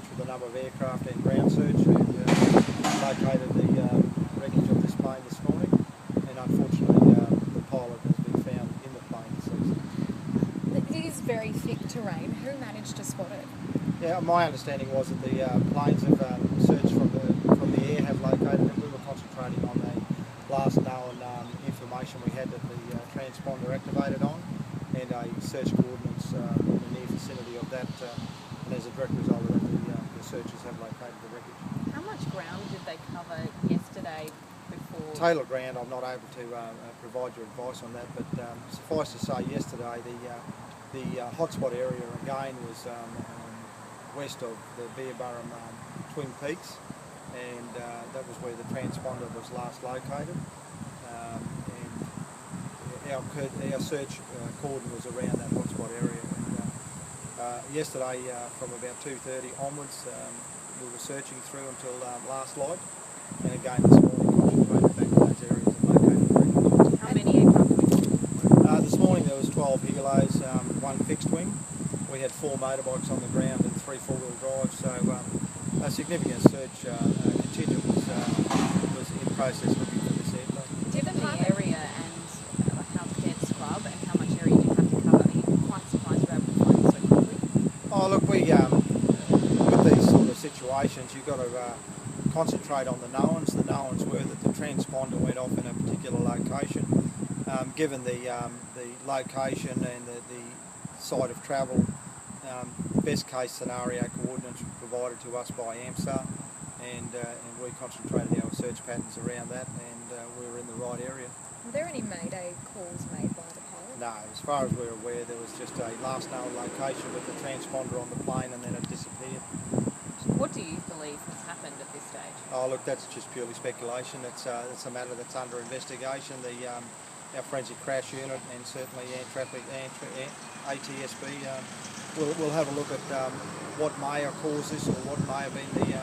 with a number of aircraft and ground search who located the wreckage of this plane this morning, and unfortunately the pilot has been found in the plane this evening. It is very thick terrain. Who managed to spot it? Yeah, my understanding was that the planes have searched from the air, have located it. We were concentrating on the last known information we had that the transponder activated on, and a search coordinates in the near vicinity of that, and as a direct result of that the searchers have located the wreckage. How much ground did they cover yesterday before? Taylor ground, I'm not able to provide you advice on that, but suffice to say yesterday the hotspot area again was west of the Beerburrum Twin Peaks, and that was where the transponder was last located. And our search cordon was around that hotspot area. And, yesterday, from about 2:30 onwards, we were searching through until last light, and again this morning concentrated back in those areas and located the wreckage. How many aircraft? This morning there was 12 helos, one fixed wing. We had 4 motorbikes on the ground and 3 four-wheel drives, so a significant search contingent was in process looking for this aircraft. Given the area and how dense scrub and how much area you have to cover, are you quite surprised you're able to find it so quickly? Oh look, we with these sort of situations you've got to concentrate on the knowns. The knowns were that the transponder went off in a particular location. Given the location and the site of travel, best case scenario coordinates were provided to us by AMSA, and we concentrated our search patterns around that, and we were in the right area. Were there any mayday calls made by the pilot? No, as far as we're aware there was just a last known location with the transponder on the plane, and then it disappeared. What do you believe has happened at this stage? Oh look, that's just purely speculation. It's a matter that's under investigation. Our forensic crash unit and certainly ATSB will have a look at what may have caused this or what may have been the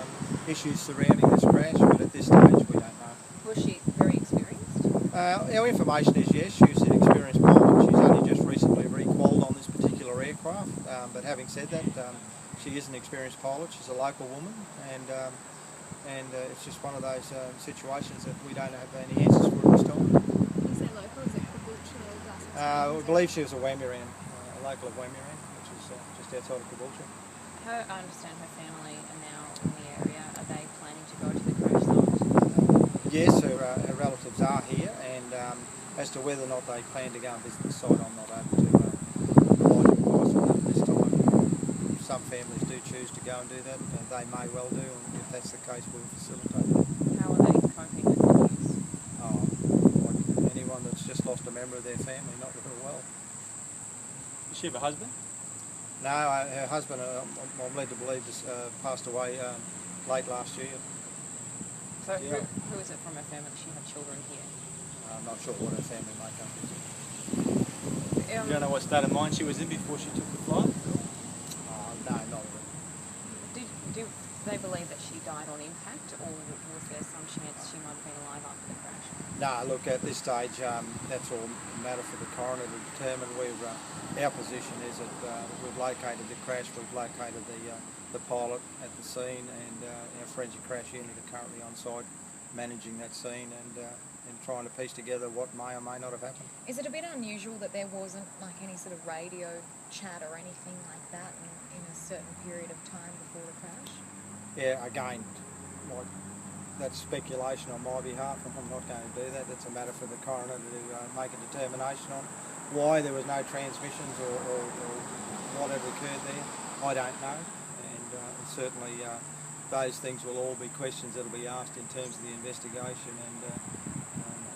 issues surrounding this crash, but at this stage we don't know. Was she very experienced? Our information is yes, she's an experienced pilot. She's only just recently re-qualified on this particular aircraft, but having said that, she is an experienced pilot. She's a local woman, and it's just one of those situations that we don't have any answers for at this time. Is it local? Is it Caboolture or Glasgow? I believe she was a Wamiran, a local of Wamiran, which is just outside of Caboolture. I understand her family are now in the area. Are they planning to go to the crash site? Yes, her relatives are here, and as to whether or not they plan to go and visit the site, I'm not able to provide you advice on that at this time. Some families do choose to go and do that, they may well do, and if that's the case, we'll facilitate that. How are they coping with the news? Like anyone that's just lost a member of their family, not real well. Does she have a husband? No, her husband, I'm led to believe, just passed away late last year. So Yeah. who is it from her family? Does she have children here? I'm not sure what her family makeup is. You don't know what state of mind she was in before she took the flight? No, not really. Do they believe that she died on impact, or was there some chance she might have been alive after the crash? No, look, at this stage, that's all a matter for the coroner to determine. Our position is that we've located the crash, we've located the pilot at the scene, and our forensic crash unit are currently on site managing that scene and trying to piece together what may or may not have happened. Is it a bit unusual that there wasn't like any sort of radio chat or anything like that in a certain period of time before the crash? Yeah, again, like, that's speculation on my behalf, and I'm not going to do that. It's a matter for the coroner to make a determination on why there was no transmissions or whatever occurred there. I don't know, and certainly those things will all be questions that will be asked in terms of the investigation and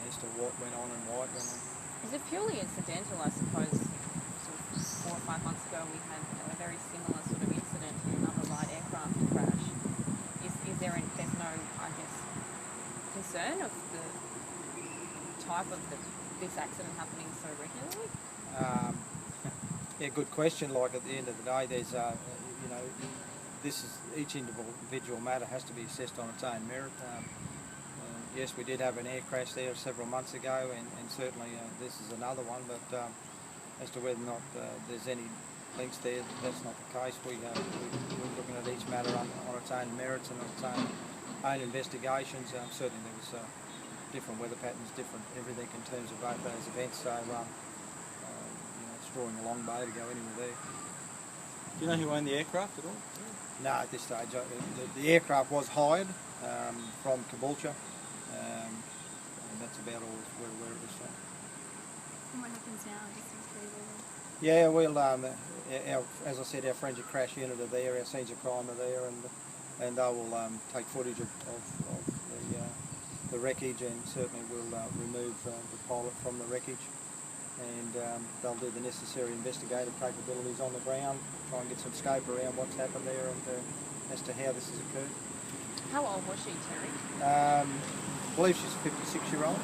as to what went on and why it went on. Is it purely incidental, I suppose? Sort of 4 or 5 months ago we had a very similar sort of incident in another light aircraft crash. There's no, I guess, concern of the type of this accident happening so regularly? Yeah, good question. Like at the end of the day, there's each individual matter has to be assessed on its own merit. Yes, we did have an air crash there several months ago, and certainly this is another one, but as to whether or not there's any links there. That's not the case. We're looking at each matter on its own merits and on its own investigations. Certainly there was different weather patterns, different everything in terms of both those events. So it's drawing a long bow to go anywhere there. Do you know who owned the aircraft at all? No, at this stage. The aircraft was hired from Caboolture, and that's about all where it was from. And what happens now? Just Yeah, we'll, as I said, our forensic crash unit are there, our scenes of crime are there, and they will take footage of the wreckage, and certainly we'll remove the pilot from the wreckage, and they'll do the necessary investigative capabilities on the ground, try and get some scope around what's happened there and as to how this has occurred. How old was she, Terry? I believe she's a 56-year-old.